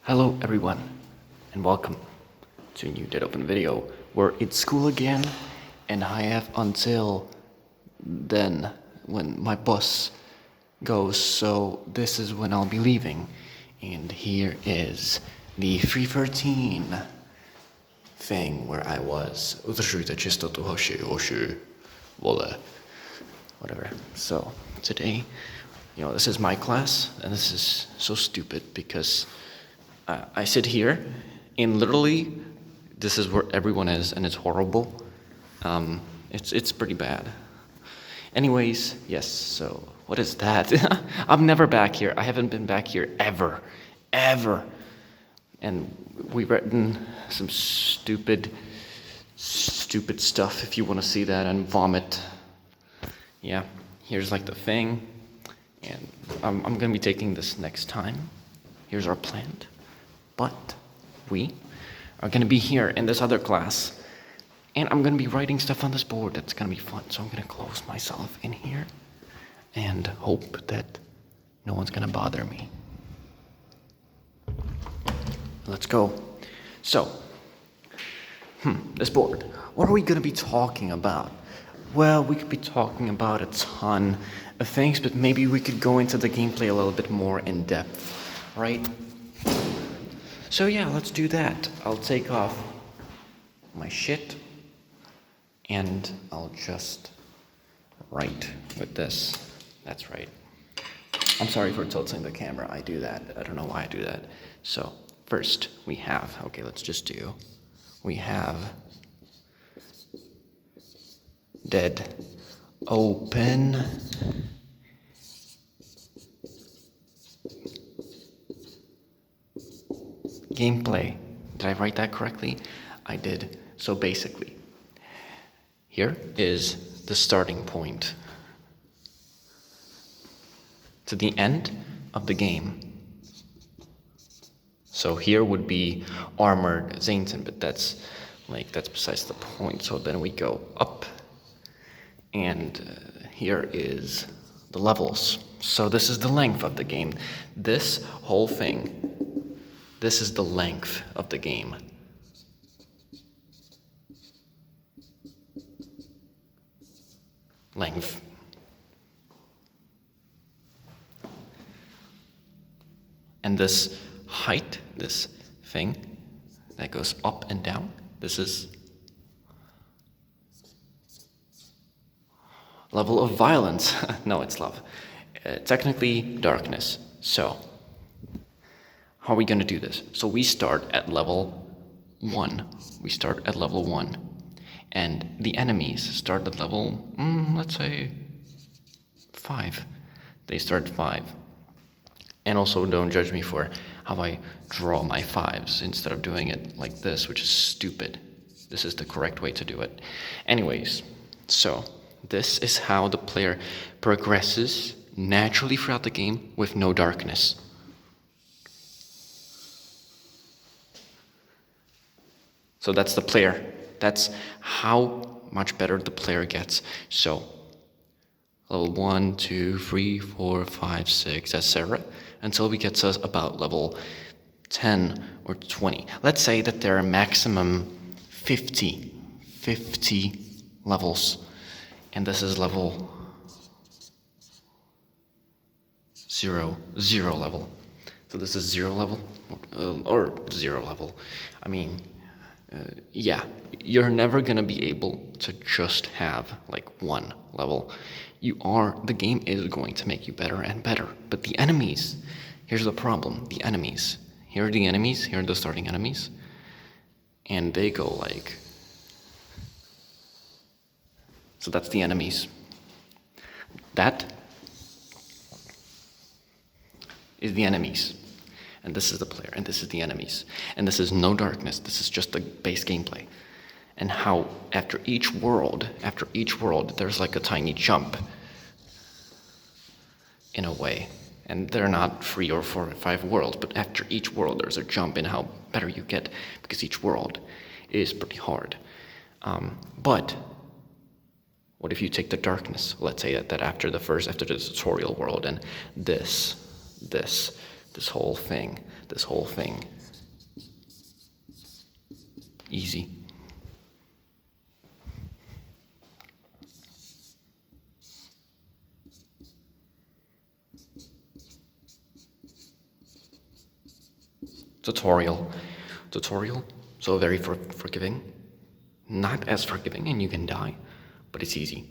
Hello everyone, and welcome to a new Dead Open video. We're at school again, and I have until then when my bus goes, so this is when I'll be leaving. And here is the 313 thing where I was. Whatever. So today, this is my class, and this is so stupid because I sit here, and literally, this is where everyone is, and it's horrible. It's pretty bad. Anyways, yes. So what is that? I'm never back here. I haven't been back here ever. And we've written some stupid stuff. If you want to see that, and vomit. Yeah. Here's like the thing, and I'm gonna be taking this next time. Here's our plant. But we are going to be here in this other class, and I'm going to be writing stuff on this board. That's going to be fun. So I'm going to close myself in here and hope that no one's going to bother me. Let's go. So, this board. What are we going to be talking about? Well, we could be talking about a ton of things, but maybe we could go into the gameplay a little bit more in depth, right? So yeah, let's do that. I'll take off my shit, and I'll just write with this. That's right. I'm sorry for tilting the camera. I do that. I don't know why I do that. So first we have, we have Dead Open gameplay. Did I write that correctly? I did. So basically, here is the starting point to the end of the game. So here would be armored Zaynton, but that's besides the point. So then we go up, and here is the levels. So this is the length of the game. This whole thing. This is the length of the game. Length. And this height, this thing that goes up and down, this is level of violence. No, it's love. Technically, darkness. So how are we going to do this? So we start at level 1. And the enemies start at level, let's say, 5. They start 5. And also don't judge me for how I draw my 5s instead of doing it like this, which is stupid. This is the correct way to do it. Anyways, so this is how the player progresses naturally throughout the game with no darkness. So that's the player. That's how much better the player gets. So level 1, 2, 3, 4, 5, 6, etc. until we get to about level 10 or 20. Let's say that there are maximum 50 levels. And this is level 0 level. So this is 0 level, or 0 level. I mean, yeah, you're never gonna be able to just have like 1 level. The game is going to make you better and better. But the enemies, here's the problem. The enemies, here are the starting enemies. And they go like, so that's the enemies. That is the enemies. And this is the player, and this is the enemies. And this is no darkness, this is just the base gameplay. And how after each world, there's like a tiny jump, in a way. And they're not 3 or 4 or 5 worlds, but after each world there's a jump in how better you get, because each world is pretty hard. But what if you take the darkness? Let's say that after the tutorial world, and this This whole thing. Easy. Tutorial. So very forgiving. Not as forgiving and you can die, but it's easy.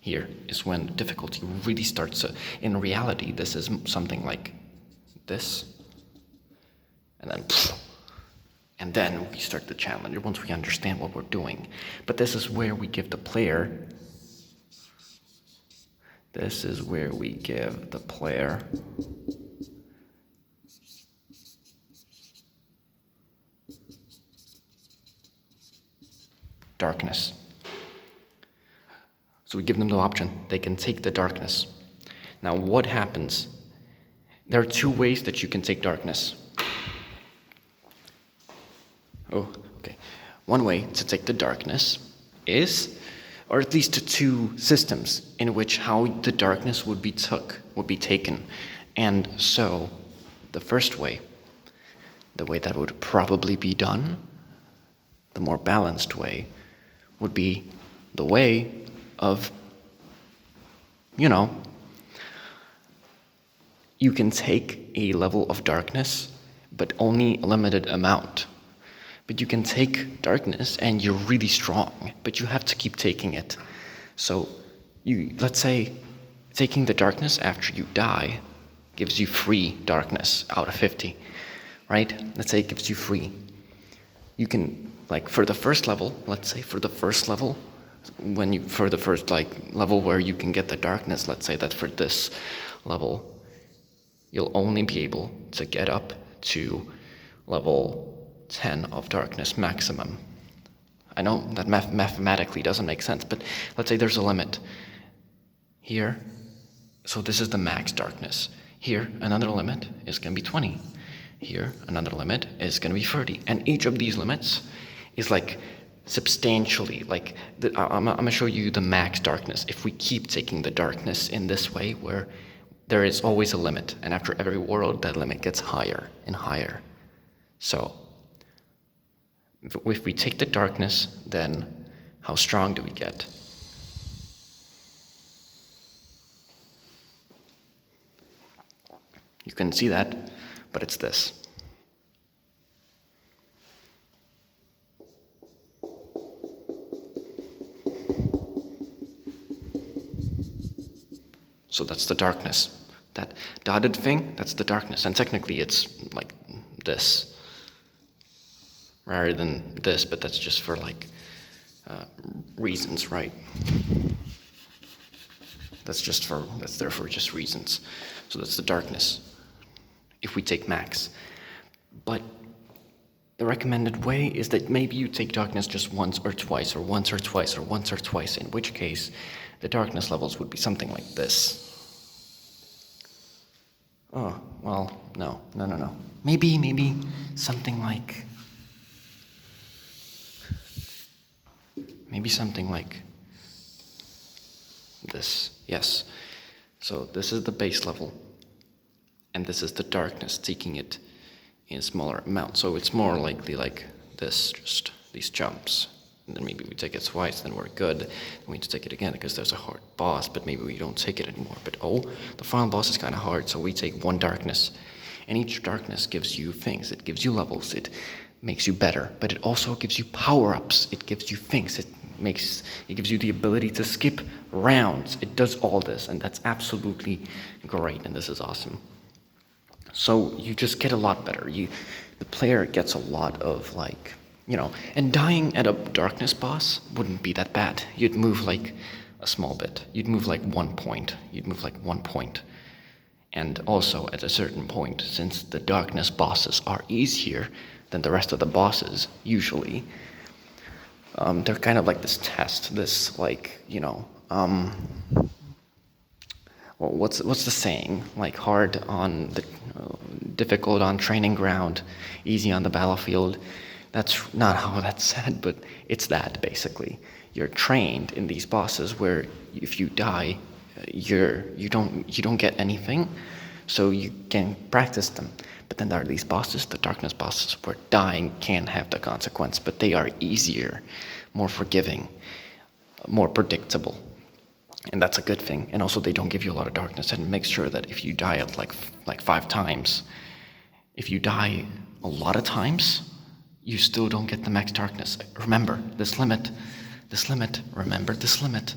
Here is when the difficulty really starts. In reality, this is something like this. And then we start the challenge once we understand what we're doing. But this is where we give the player darkness. So we give them the option. They can take the darkness. Now what happens? There are two ways that you can take darkness. Oh, okay. One way to take the darkness is, or at least two systems in which how the darkness would be taken. And so the first way, the way that would probably be done, the more balanced way, would be the way of, you can take a level of darkness, but only a limited amount. But you can take darkness and you're really strong, but you have to keep taking it. So let's say taking the darkness after you die gives you free darkness out of 50, right? Let's say it gives you free. You can, for the first level, level where you can get the darkness, let's say that for this level, you'll only be able to get up to level 10 of darkness maximum. I know that mathematically doesn't make sense, but let's say there's a limit. Here, so this is the max darkness. Here, another limit is going to be 20. Here, another limit is going to be 30. And each of these limits is substantially, I'm going to show you the max darkness. If we keep taking the darkness in this way, where there is always a limit, and after every world, that limit gets higher and higher. So, if we take the darkness, then how strong do we get? You can see that, but it's this. So that's the darkness. That dotted thing, that's the darkness. And technically it's like this, rather than this, but that's just for reasons, right? That's there for just reasons. So that's the darkness, if we take max. But the recommended way is that maybe you take darkness just once or twice, or once or twice, or once or twice, in which case the darkness levels would be something like this. Oh, well, no. Maybe something like... Maybe something like this, yes. So this is the base level, and this is the darkness, taking it in smaller amounts. So it's more likely like this, just these jumps. And then maybe we take it twice, then we're good. Then we need to take it again because there's a hard boss, but maybe we don't take it anymore. But the final boss is kind of hard, so we take one darkness. And each darkness gives you things. It gives you levels. It makes you better, but it also gives you power-ups. It gives you things. It gives you the ability to skip rounds. It does all this, and that's absolutely great, and this is awesome. So you just get a lot better. The player gets a lot of and dying at a darkness boss wouldn't be that bad. You'd move a small bit. You'd move 1 point. And also at a certain point, since the darkness bosses are easier than the rest of the bosses, usually, they're kind of like this test, what's the saying? Hard on the difficult on training ground, easy on the battlefield. That's not how that's said, but it's that basically. You're trained in these bosses where if you die, you don't get anything. so you can practice them. But then there are these bosses, the darkness bosses, where dying can have the consequence, but they are easier, more forgiving, more predictable. And that's a good thing. And also they don't give you a lot of darkness, and make sure that if you die at like 5 times, if you die a lot of times, you still don't get the max darkness. Remember this limit, remember this limit.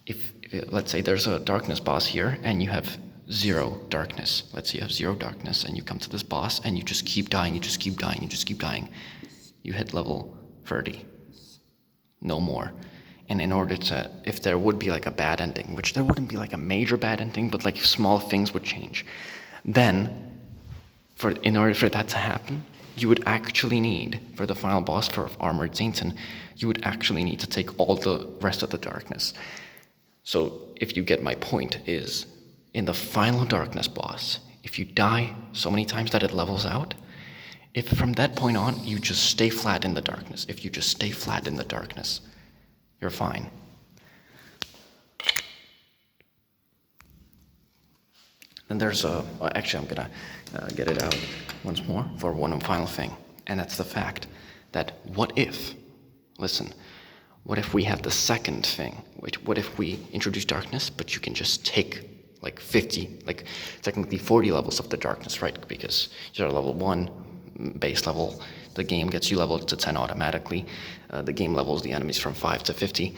If let's say there's a darkness boss here and you have 0 darkness. Let's say you have 0 darkness and you come to this boss and you just keep dying, you just keep dying, you just keep dying. You hit level 30. No more. And in order to, if there would be like a bad ending, which there wouldn't be like a major bad ending, but like small things would change, then in order for that to happen, you would actually need, for the final boss for Armored Satan, you would actually need to take all the rest of the darkness. So if you get my point, is in the final darkness boss, if you die so many times that it levels out, if from that point on you just stay flat in the darkness, if you just stay flat in the darkness, you're fine. And there's actually I'm gonna get it out once more for one final thing, and that's the fact that what if we have the second thing? What if we introduce darkness, but you can just take like 50, like technically 40 levels of the darkness, right? Because you're at level 1, base level, the game gets you leveled to 10 automatically. The game levels the enemies from 5 to 50.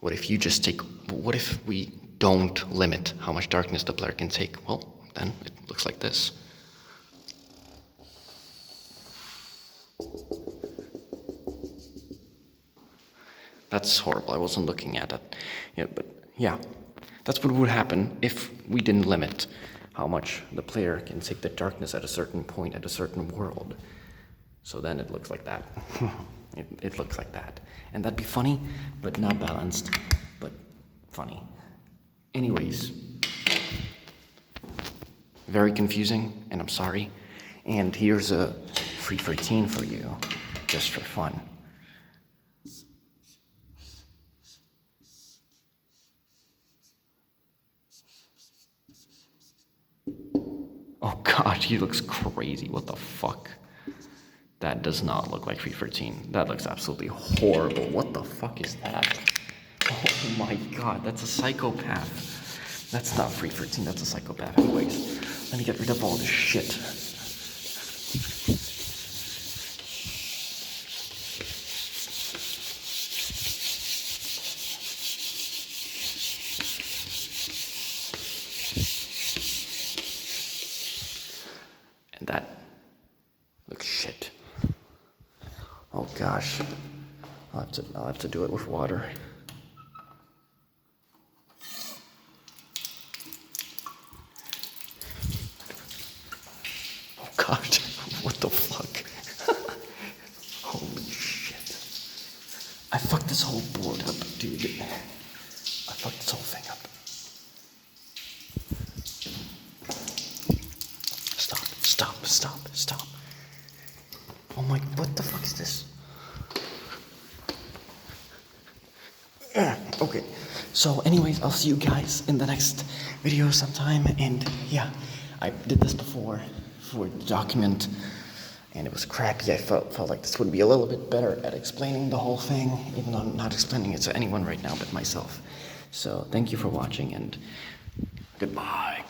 What if we don't limit how much darkness the player can take? Well, then it looks like this. That's horrible. I wasn't looking at it. Yeah, but yeah, that's what would happen if we didn't limit how much the player can take the darkness at a certain point, at a certain world. So then it looks like that. It looks like that. And that'd be funny, but not balanced, but funny. Anyways, very confusing, and I'm sorry. And here's a free 13 for you, just for fun. Oh god, he looks crazy. What the fuck? That does not look like free 13. That looks absolutely horrible. What the fuck is that? Oh my god, that's a psychopath. That's not free 13, that's a psychopath. Anyways, let me get rid of all this shit. And that looks shit. Oh gosh. I'll have to do it with water. Oh god, what the fuck? Holy shit. I fucked this whole board up, dude. I fucked this whole thing up. Stop. Oh my, what the fuck is this? Okay, so anyways, I'll see you guys in the next video sometime, and yeah, I did this before for the document, and it was crappy. I felt like this would be a little bit better at explaining the whole thing, even though I'm not explaining it to anyone right now but myself. So thank you for watching, and goodbye.